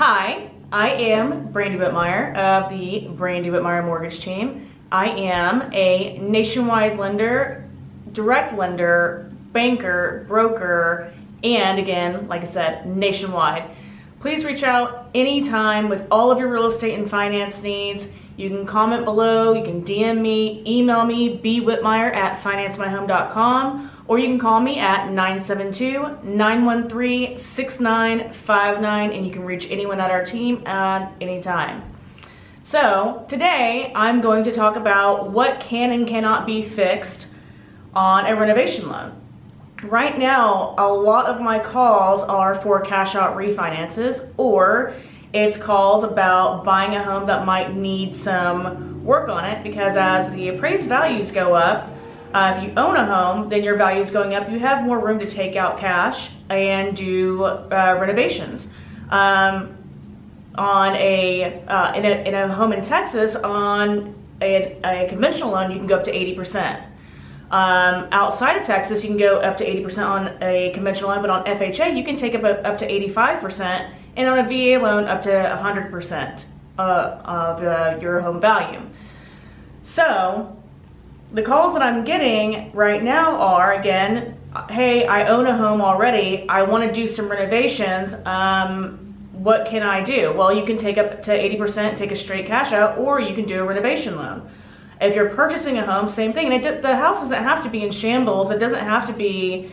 Hi, I am Brandy Whitmire of the Brandy Whitmire Mortgage Team. I am a nationwide lender, direct lender, banker, broker, and again, like I said, nationwide. Please reach out anytime with all of your real estate and finance needs. You can comment below, you can DM me, email me, bwhitmire@financemyhome.com, or you can call me at 972-913-6959, and you can reach anyone at our team at any time. So today I'm going to talk about what can and cannot be fixed on a renovation loan. Right now, a lot of my calls are for cash out refinances, or it's calls about buying a home that might need some work on it, because as the appraised values go up, if you own a home, then your value is going up. You have more room to take out cash and do renovations. In a home in Texas, on a conventional loan, you can go up to 80%. Outside of Texas, you can go up to 80% on a conventional loan, but on FHA, you can take up to 85%, and on a VA loan, up to 100% of your home value. So the calls that I'm getting right now are, again, hey, I own a home already. I want to do some renovations. What can I do? Well, you can take up to 80%, take a straight cash out, or you can do a renovation loan. If you're purchasing a home, same thing. And the house doesn't have to be in shambles. It doesn't have to be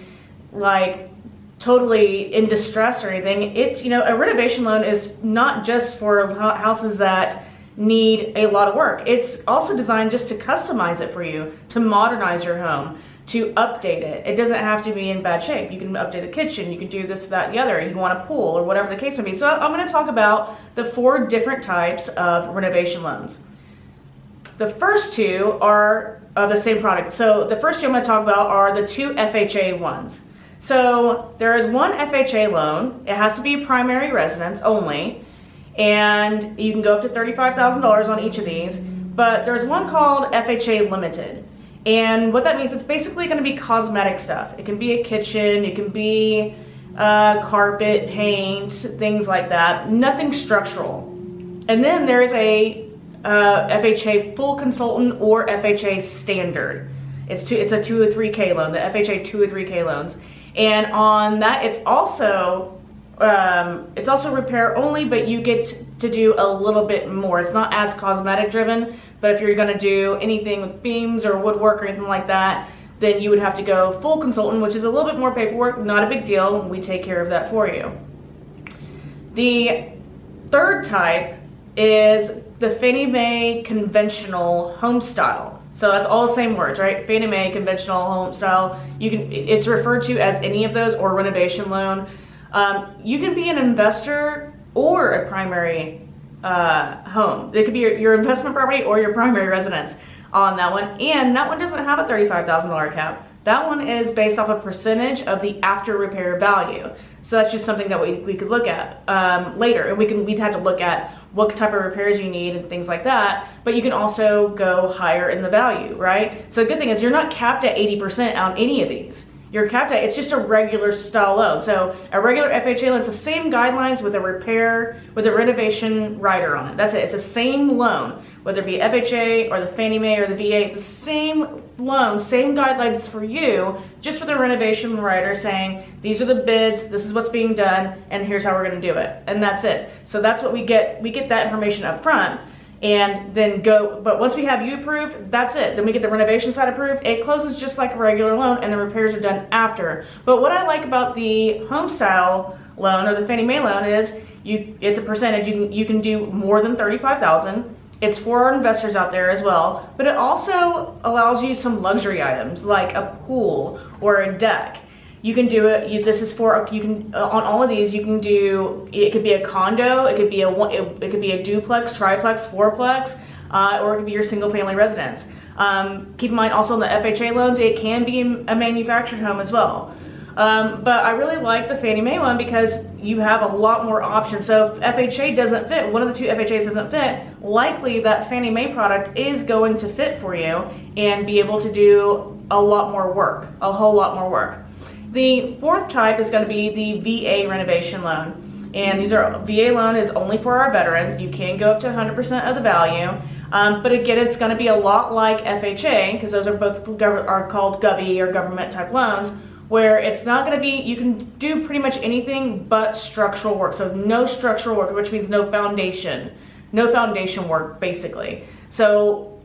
like totally in distress or anything. It's, a renovation loan is not just for houses that need a lot of work. It's also designed just to customize it for you, to modernize your home, to update it. It doesn't have to be in bad shape. You can update the kitchen, you can do this, that, the other, you want a pool or whatever the case may be. So I'm gonna talk about the 4 different types of renovation loans. The first 2 are of the same product. So the first 2 I'm gonna talk about are the 2 FHA ones. So there is one FHA loan. It has to be primary residence only, and you can go up to $35,000 on each of these, but there's one called FHA Limited. And what that means, it's basically gonna be cosmetic stuff. It can be a kitchen, it can be carpet, paint, things like that, nothing structural. And then there's a FHA Full Consultant or FHA Standard. It's a 2 or 3K loan, the FHA 2 or 3K loans. And on that, it's also repair only, but you get to do a little bit more. It's not as cosmetic driven, but if you're gonna do anything with beams or woodwork or anything like that, then you would have to go full consultant, which is a little bit more paperwork, not a big deal. We take care of that for you. The third type is the Fannie Mae conventional home style. So that's all the same words, right? Fannie Mae conventional home style. It's referred to as any of those, or renovation loan. You can be an investor or a primary home. It could be your investment property or your primary residence on that one. And that one doesn't have a $35,000 cap. That one is based off a percentage of the after repair value. So that's just something that we could look at later. And we'd have to look at what type of repairs you need and things like that. But you can also go higher in the value, right? So the good thing is you're not capped at 80% on any of these. You're capped at, it's just a regular style loan. So a regular FHA loan, it's the same guidelines with a renovation rider on it. That's it. It's the same loan, whether it be FHA or the Fannie Mae or the VA. It's the same loan, same guidelines for you, just with a renovation rider saying, these are the bids, this is what's being done, and here's how we're gonna do it. And that's it. So that's what we get. We get that information up front. And then but once we have you approved, that's it. Then we get the renovation side approved. It closes just like a regular loan, and the repairs are done after. But what I like about the home style loan or the Fannie Mae loan is it's a percentage. You can do more than $35,000. It's for our investors out there as well, but it also allows you some luxury items like a pool or a deck. You can do it. On all of these, you can do. It could be a condo. It could be a duplex, triplex, fourplex, or it could be your single family residence. Keep in mind also on the FHA loans, it can be a manufactured home as well. But I really like the Fannie Mae one because you have a lot more options. So if FHA doesn't fit, one of the 2 FHAs doesn't fit, likely that Fannie Mae product is going to fit for you and be able to do a lot more work, a whole lot more work. The fourth type is going to be the VA renovation loan. And these are, VA loan is only for our veterans. You can go up to 100% of the value. But again, it's going to be a lot like FHA, because those are both are called Govy or government type loans, where it's not going to be, you can do pretty much anything but structural work. So no structural work, which means no foundation work, basically. So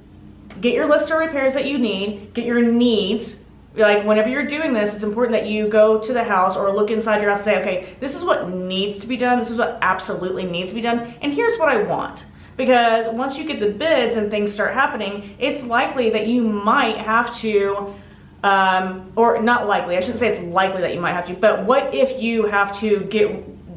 get your list of repairs that you need, get your needs. Like whenever you're doing this, it's important that you go to the house or look inside your house and say, okay, this is what needs to be done. This is what absolutely needs to be done. And here's what I want. Because once you get the bids and things start happening, it's likely that you might have to, or not likely, I shouldn't say it's likely that you might have to, but what if you have to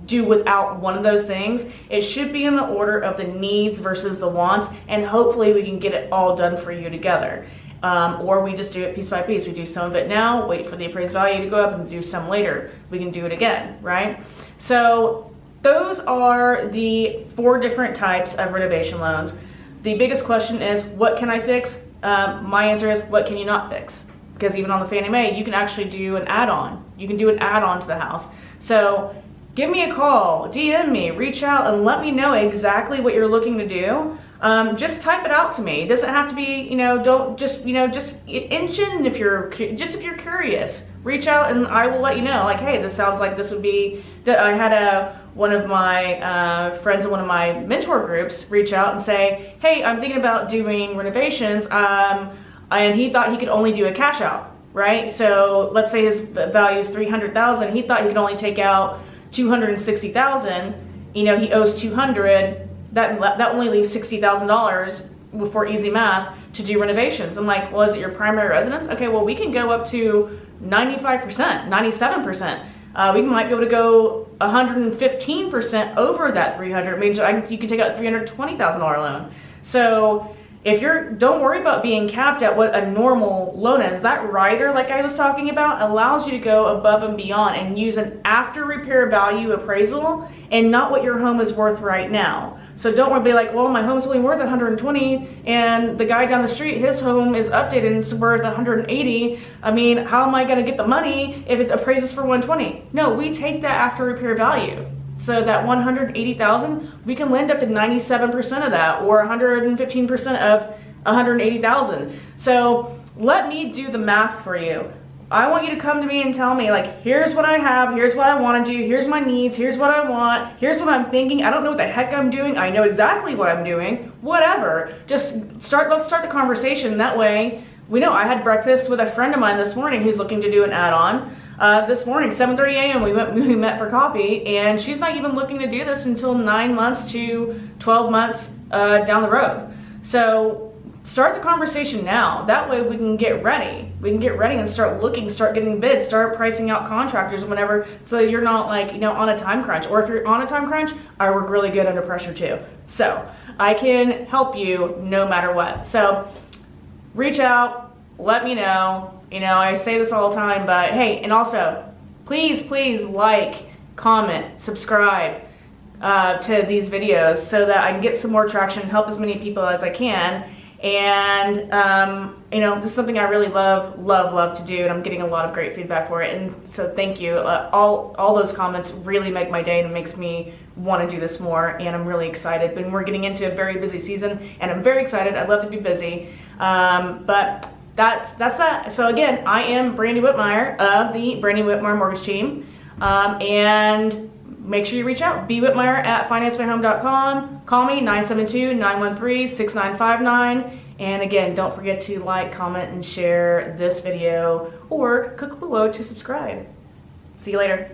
do without one of those things? It should be in the order of the needs versus the wants, and hopefully we can get it all done for you together. Or we just do it piece by piece. We do some of it now, wait for the appraised value to go up, and do some later. We can do it again, right? So those are the 4 different types of renovation loans. The biggest question is, what can I fix? My answer is, what can you not fix? Because even on the Fannie Mae, you can actually do an add-on. You can do an add-on to the house. So give me a call, DM me, reach out, and let me know exactly what you're looking to do. Just type it out to me. It doesn't have to be, don't just, just engine if you're curious. Reach out and I will let you know, like, hey, this sounds like this would be, I had one of my friends in one of my mentor groups reach out and say, hey, I'm thinking about doing renovations, and he thought he could only do a cash out, right? So let's say his value is $300,000. He thought he could only take out $260,000. He owes $200,000. That only leaves $60,000 for easy math to do renovations. I'm like, well, is it your primary residence? Okay, well, we can go up to 95%, 97%. We might be able to go 115% over that 300. It means you can take out a $320,000 loan. So if don't worry about being capped at what a normal loan is. That rider, like I was talking about, allows you to go above and beyond and use an after repair value appraisal and not what your home is worth right now. So don't want to be like, well, my home's only worth 120 and the guy down the street, his home is updated and it's worth 180. I mean, how am I going to get the money if it appraises for 120? No, we take that after repair value. So that 180,000, we can lend up to 97% of that, or 115% of 180,000. So let me do the math for you. I want you to come to me and tell me, like, here's what I have, here's what I want to do, here's my needs, here's what I want, here's what I'm thinking. I don't know what the heck I'm doing. I know exactly what I'm doing. Whatever. Let's start the conversation. That way we know. I had breakfast with a friend of mine this morning who's looking to do an add-on. This morning, 7:30 a.m. we met for coffee, and she's not even looking to do this until 9 months to 12 months down the road. So start the conversation now. That way we can get ready. We can get ready and start looking, start getting bids, start pricing out contractors whenever, so you're not like, on a time crunch. Or if you're on a time crunch, I work really good under pressure too. So I can help you no matter what. So reach out, let me know. I say this all the time, but hey, and also, please like, comment, subscribe to these videos so that I can get some more traction, help as many people as I can. And this is something I really love to do, and I'm getting a lot of great feedback for it. And so thank you. All those comments really make my day and it makes me want to do this more, and I'm really excited. But we're getting into a very busy season, and I'm very excited. I'd love to be busy, but that's that. So again, I am Brandy Whitmire of the Brandy Whitmire Mortgage Team, and make sure you reach out, bwhitmire@financemyhome.com. Call me, 972-913-6959. And again, don't forget to like, comment, and share this video, or click below to subscribe. See you later.